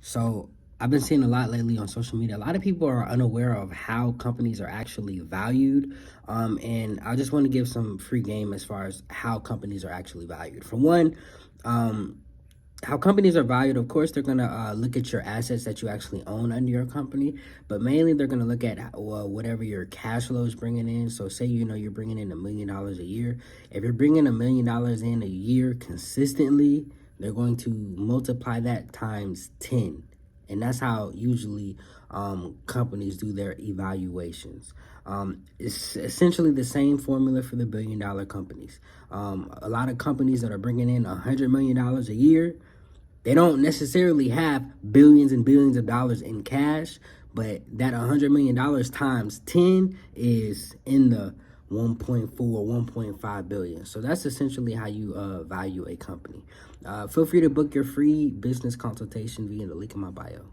So I've been seeing a lot lately on social media. A lot of people are unaware of how companies are actually valued. And I just want to give some free game as far as how companies are actually valued. For one, um, how companies are valued, of course, they're going to look at your assets that you actually own under your company, but mainly they're going to look at whatever your cash flow is bringing in. So say, you're bringing in $1 million a year. If you're bringing $1 million in a year consistently, they're going to multiply that times 10. And that's how usually companies do their evaluations. It's essentially the same formula for the $1 billion companies. A lot of companies that are bringing in $100 million a year, they don't necessarily have billions and billions of dollars in cash, but that $100 million times 10 is in the 1.4, 1.5 billion. So that's essentially how you value a company. Feel free to book your free business consultation via the link in my bio.